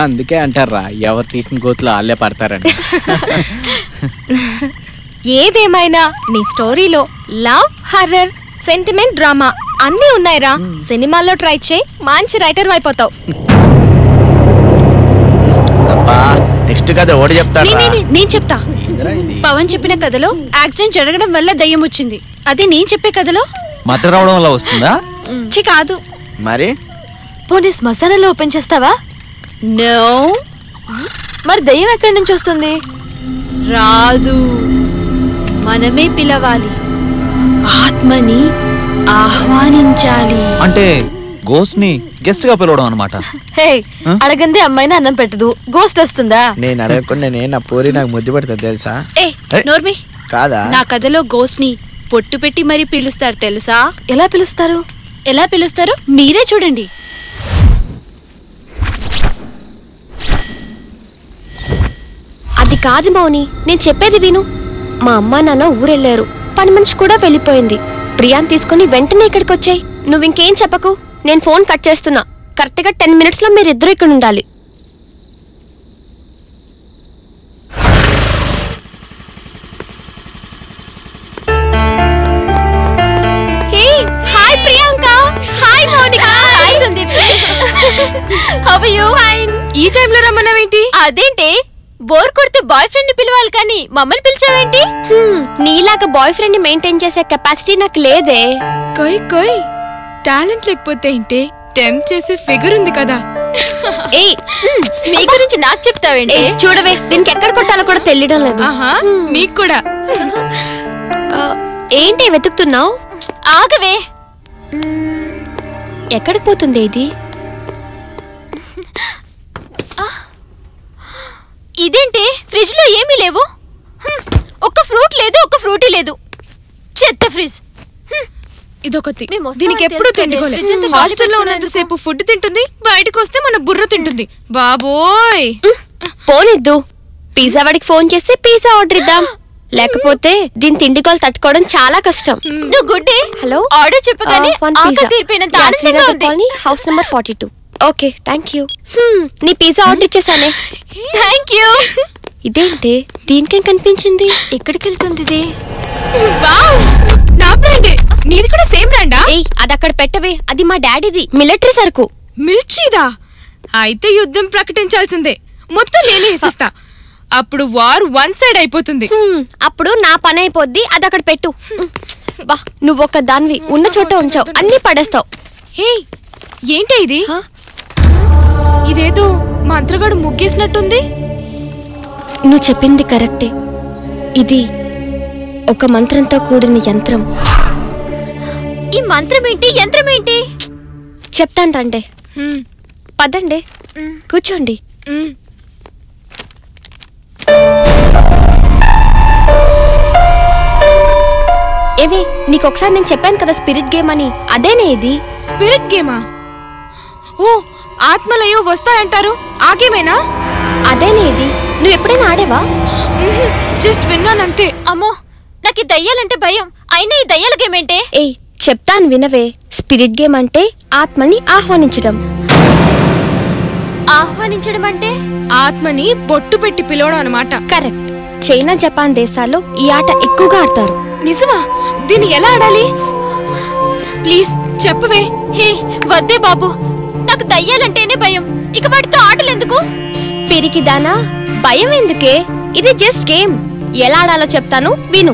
అందుకే అంటారా ఎవరు తీసిన గోతులు వాళ్ళే పడతారని. ఏదేమైనా నీ స్టోరీలో లవ్, హర్రర్, సెంటిమెంట్, డ్రామా అన్నీ ఉన్నాయిరా. సినిమాల్లో ట్రై చేయి, మంచి రైటర్ అయిపోతావు. నెక్స్ట్ కథ ఓడి చెప్తా. నేను చెప్తా. పవన్ చెప్పిన కథలో యాక్సిడెంట్ జరగడం వల్ల దయ్యం వచ్చింది. అదే నేను చెప్పే కథలో మటర్ రావడం వల్ల వస్తుందా? కాదు. మరి పోనీ శ్మశానంలో ఓపెన్ చేస్తావా? నో. మరి దయ్యం ఎక్కడి నుంచి వస్తుంది? రాదు, మనమే పిలవాలి, ఆత్మని ఆహ్వానించాలి. అంటే గోస్ట్ ని గెస్ట్ గా పిలవడం అన్నమాట. హే, అడగంది అమ్మాయిని అన్నం పెట్టదు, గోస్ట్ వస్తుందా? నేను అడగకుండా నా పూరి నాకు ముద్దు పెడతా తెలుసా? నోర్మి కాదా? నా కథలో గోస్ట్ ని పొట్టు పెట్టి మరీ పిలుస్తారు తెలుసా? ఎలా పిలుస్తారు? ఎలా పిలుస్తారో మీరే చూడండి. అది కాదు మౌని, నేను చెప్పేది విను. మా అమ్మ నాన్న ఊరెళ్ళారు, పని మనిషి కూడా వెళ్ళిపోయింది. ప్రియాని తీసుకుని వెంటనే ఇక్కడికి వచ్చాయి. నువ్వు ఇంకేం చెప్పకు, నేను ఫోన్ కట్ చేస్తున్నా. కరెక్ట్గా 10 minutes లో మీరిద్దరూ ఇక్కడ ఉండాలి. Hi Priyanka. Hi Mounika. Hi Sandeep. How are you? Fine. ఈ టైంలో రమ్మన్నావేంటి? అదేంటి, బోర్ కొడితే బాయ్ ఫ్రెండ్ ని పిలవాలి కానీ మమ్మల్ని పిలిచావేంటి? నీలాగా బాయ్ ఫ్రెండ్ ని మెయింటైన్ చేసే కెపాసిటీ నాకు లేదే. కొయ్ కొయ్, టాలెంట్ లేకపోతే ఏంటి, టెంప్ట్ చేసే ఫిగర్ ఉంది కదా. ఏయ్, మీ గురించి నాకు చెప్తావేంటి? చూడవే, దీనికి ఎక్కడ కొట్టాలో కూడా తెలియడం లేదు. నీకు కూడా. ఏంటి వెతుకుతున్నావు? ఆగవే. ఎక్కడికి పోతుంది ఇది? ఇదేంటి, ఫ్రిడ్జ్ లో ఏమీ లేవు. ఒక్క ఫ్రూట్ లేదు, ఒక్క ఫ్రూటీ లేదు. చెత్త ఫ్రిడ్జ్. ఇదొకటి, దీనికి ఎప్పుడు తిండికోలే. హాస్టల్లో ఉన్నంతసేపు ఫుడ్ తింటుంది, బయటకు వస్తే మన బుర్ర తింటుంది. బాబోయ్. పోనిద్దు, పిజ్జా వాడికి ఫోన్ చేసి పిజ్జా ఆర్డర్ ఇద్దాం. లేకపోతే దీని తిండికోలు తట్టుకోవడం చాలా కష్టం. నువ్వు గుడ్డి. హలో, ఆర్డర్ చెప్పగానే ఆకలి తీరిపోయినంత ఆనందంగా ఉంది. House number 42. Okay, thank you. నీ పిజ్జా ఆర్డర్ ఇచ్చేసానే. Thank you. ఇదేంటి, దీనికేం కనిపించింది? ఎక్కడికి వెళ్తుంది ఇది? వావ్, నా బ్రాండే. నీది కూడా సేమ్ బ్రాండా? ఏయ్, అది అక్కడ పెట్టవే, అది మా డాడీది, మిలిటరీ సరుకు. మిర్చిదా? అయితే యుద్ధం ప్రకటించాల్సిందే. మొత్తం నేనే వేసిస్తా. అప్పుడు వార్ 1 side అయిపోతుంది. అప్పుడు నా పని అయిపోద్ది. అది అక్కడ పెట్టు. బా, నువ్వు ఒక దానివి, ఉన్న చోట ఉంచావు, అన్ని పడేస్తావు. హే, ఏంటి ఇది? ఇదేదో మంత్రగాడు ముగ్గేసినట్టుంది. నువ్వు చెప్పింది కరెక్టే, ఇది ఒక మంత్రంతో కూడిన యంత్రం. ఈ మంత్రం ఏంటి, యంత్రం ఏంటి? చెప్తాను రండి. పదండి, కూర్చోండి. ఏవి, నీకు ఒకసారి నేను చెప్పాను కదా స్పిరిట్ గేమ్ అని, అదేనే ఇది. స్పిరిట్ గేమా? ఓ, ఆత్మలయో వస్తాయంటారు, ఆ గేమేనా? అదేనే ఇది. నువ్వు ఎప్పుడైనా ఆడేవా? జస్ట్ విన్నానంతే. అమ్మో, నాకు ఈ దయ్యాలంటే భయం. అయినా ఈ దయ్యాల గేమ్ ఏంటే? ఏయ్, చెప్తాను వినవే. స్పిరిట్ గేమ్ అంటే ఆత్మని ఆహ్వానించడం. ఆహ్వానించడం అంటే? ఆత్మని బొట్టు పెట్టి పిలవడం అన్నమాట. కరెక్ట్. చైనా, జపాన్ దేశాల్లో ఈ ఆట ఎక్కువగా ఆడతారు. నిజమా? దీన్ని ఎలా ఆడాలి? ప్లీజ్ చెప్పవే. హే, వద్దే బాబు, నాకు దయ్యాలంటేనే భయం. ఇక వాటితో ఆటలు ఎందుకు? పిరికిదానా, భయం ఎందుకే? ఇది జస్ట్ గేమ్. ఎలా ఆడాలో చెప్తాను, విను.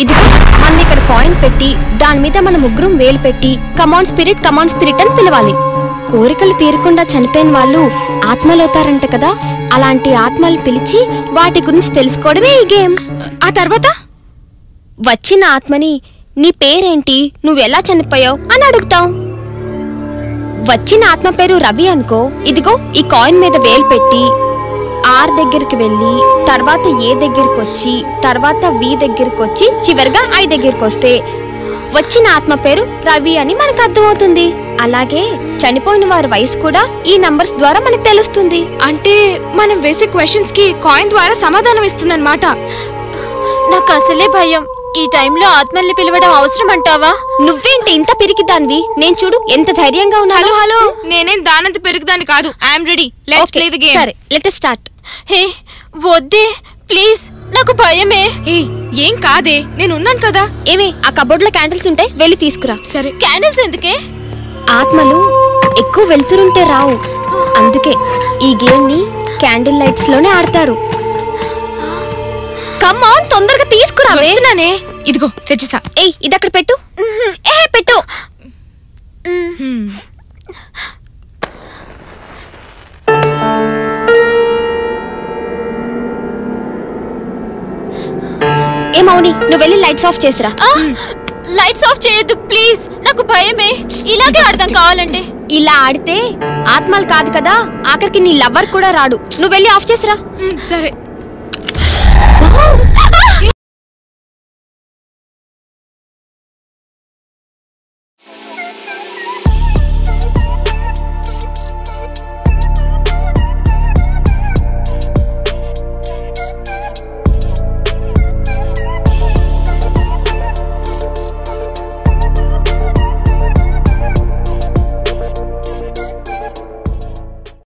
ఇదిగో, మనం ఇక్కడ కాయిన్ పెట్టి దాని మీద మన ముగ్గురం వేలు పెట్టి కమాన్ స్పిరిట్ అని పిలవాలి. కోరికలు తీరకుండా చనిపోయిన వాళ్ళు ఆత్మలవుతారంట కదా, అలాంటి ఆత్మల్ని పిలిచి వాటి గురించి తెలుసుకోవడమే ఈ గేమ్. ఆ తర్వాత వచ్చిన ఆత్మని నీ పేరేంటి, నువ్వెలా చనిపోయావు అని అడుగుతాం. వచ్చిన ఆత్మ పేరు రవి అనుకో, ఇదిగో ఈ కాయిన్ మీద వేలు పెట్టి ఆర్ దగ్గరికి వెళ్ళి తర్వాత ఏ దగ్గరికి వచ్చి తర్వాత వి దగ్గరికి వచ్చి చివరిగా ఐ దగ్గరికి వస్తే వచ్చిన ఆత్మ పేరు రవి అని మనకు అర్థమవుతుంది. అలాగే చనిపోయిన వారి వయసు కూడా ఈ నంబర్స్ ద్వారా మనకు తెలుస్తుంది. అంటే మనం వేసే క్వశ్చన్స్ కి కాయిన్ ద్వారా సమాధానం ఇస్తుందన్నమాట. నాకు అసలే భయం. ఈ టైంలో ఆత్మల్ని పిలవడం అవసరం అంటావా? నువ్వేంటి ఇంత పిరికిదానివి? నేను చూడు ఎంత ధైర్యంగా ఉన్నాను. హలో నేనేం దానంత పెరుగుదాన్ని కాదు. I'm ready. Let's play the game. సరే లెట్ us స్టార్ట్. హే వద్దే ప్లీజ్, నాకు భయమే. ఏం కాదే, నేను ఉన్నాను కదా. ఏమే ఆ కబోర్డ్ లో క్యాండిల్స్ ఉంటే వెళ్ళి తీసుకురా. సరే. క్యాండిల్స్ ఎందుకే? ఆత్మలు ఎక్కువ వెళ్తుంటే రావు, అందుకే ఈ గేమ్ ని క్యాండిల్ లైట్స్ లోనే ఆడతారు. కమ్ ఆన్, తొందరగా తీసుకురా. వస్తున్నానే. ఇదిగో తెచ్చిసా. ఏయ్ ఇది అక్కడ పెట్టు. పెట్టు. ఏ మౌని, నువ్వు వెళ్ళి లైట్స్ ఆఫ్ చేసిరా. లైట్స్ ఆఫ్ చేయొద్దు ప్లీజ్, నాకు భయమే. ఇలాగే ఆడదాం కావాలంటే. ఇలా ఆడితే ఆత్మలు కాదు కదా, ఆఖరికి నీ లవర్ కూడా రాడు. నువ్వు వెళ్ళి ఆఫ్ చేసిరా. సరే.